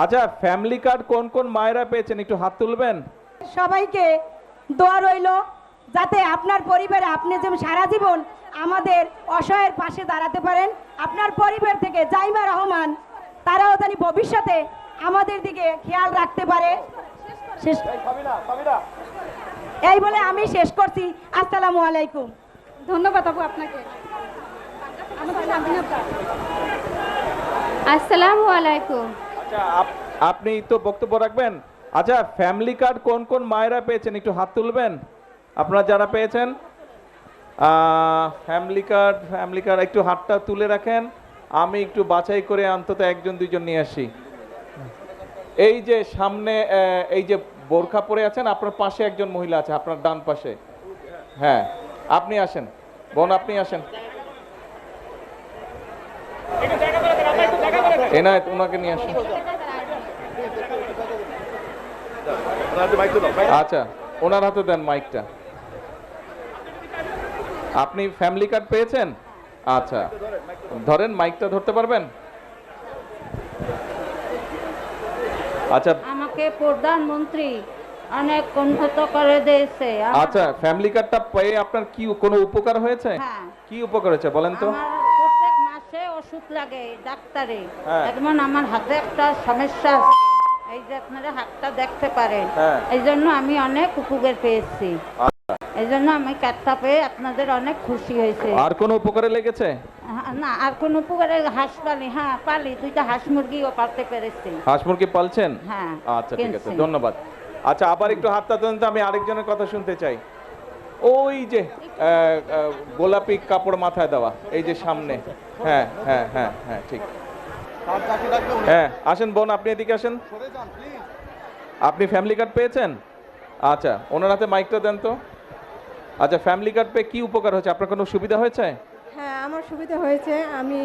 আচ্ছা, family card কোন কোন মায়েরা পেয়েছেন একটু হাত তুলবেন? সবাইকে দোয়া রইল যাতে আপনার পরিবারে আপনি যেমন সারা জীবন আমাদের অসহায়ের পাশে দাঁড়াতে পারেন। আপনার পরিবার থেকে জাইমা রহমান তারাও জানি ভবিষ্যতে আমাদের দিকে খেয়াল রাখতে পারে। এই বলে আমি শেষ করছি। আসসালামু আলাইকুম। ধন্যবাদ আপু আপনাকে। আসসালামু আলাইকুম। আচ্ছা, আপনি তো বক্তব্য রাখবেন। আচ্ছা, ফ্যামিলি কার্ড কোন কোন মায়েরা পেয়েছেন একটু হাত তুলবেন? আপনারা যারা পেয়েছেন ফ্যামিলি কার্ড একটু হাতটা তুলে রাখেন। আমি একটু বাছাই করে অন্তত একজন দুইজন নিয়ে আসি। এই যে সামনে এই যে বোরখা পরে আছেন, আপনার পাশে একজন মহিলা আছে, আপনার ডান পাশে। হ্যাঁ, আপনি আসেন বোন, আপনি আসেন। এনায়েত, ওনাকে নিয়ে আসেন। আচ্ছা, ওনার হাতে দেন মাইকটা। আপনি ফ্যামিলি কার্ড পেয়েছেন? আচ্ছা, ধরেন, মাইকটা ধরতে পারবেন? আচ্ছা, আমাকে প্রধানমন্ত্রী অনেক উন্নত করে দিয়েছে। আচ্ছা, ফ্যামিলি কার্ডটা পেয়ে আপনার কি কোনো উপকার হয়েছে? হ্যাঁ। কি উপকার হয়েছে বলেন তো? আমার প্রত্যেক মাসে ওষুধ লাগে ডাক্তারে। হ্যাঁ। যেমন আমার হাতে একটা সমস্যা আছে, এই যে আপনারা হাতটা দেখতে পারেন। হ্যাঁ। এই জন্য আমি অনেক উপকার পেয়েছি। এই জন্য আমি কার্ডটা পেয়ে আপনাদের অনেক খুশি হয়েছে। আর কোনো উপকারে লেগেছে? না, আর কোন উপকারে হাঁস পালি, হ্যাঁ পালি, 2টা হাঁস মুরগিও পালতে পেরেছি। হাঁস মুরগি পালছেন? হ্যাঁ। আচ্ছা, ঠিক আছে, কিনছি। ধন্যবাদ। আচ্ছা, আবার একটু হাতটা তুলুন তো, আমি আরেকজনের কথা শুনতে চাই। ওই যে গোলাপি কাপড় মাথায় দেওয়া, এই যে সামনে। হ্যাঁ হ্যাঁ হ্যাঁ হ্যাঁ, ঠিক। হ্যাঁ, আসেন বোন, আপনি এদিকে আসেন। আপনি ফ্যামিলি কার্ড পেয়েছেন? আচ্ছা, ওনার হাতে মাইকটা দেন তো। আচ্ছা, ফ্যামিলি কার্ড পেয়ে কি উপকার হয়েছে? আপনার কোনো সুবিধা হয়েছে? হ্যাঁ, আমার সুবিধা হয়েছে। আমি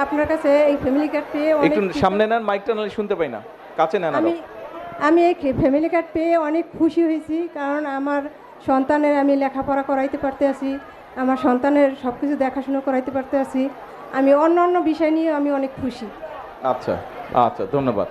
আপনার কাছে এই ফ্যামিলি কার্ড পেয়ে একটু সামনে নেন মাইকটা, নাহলে শুনতে পাই না, কাছে নেন আরো। আমি এই ফ্যামিলি কার্ড পেয়ে অনেক খুশি হয়েছি, কারণ আমার সন্তানের আমি লেখাপড়া করাইতে পারতে আছি, আমার সন্তানের সব কিছু দেখাশোনা করাইতে পারতে আছি। আমি অন্য অন্য বিষয় নিয়ে আমি অনেক খুশি। আচ্ছা আচ্ছা, ধন্যবাদ।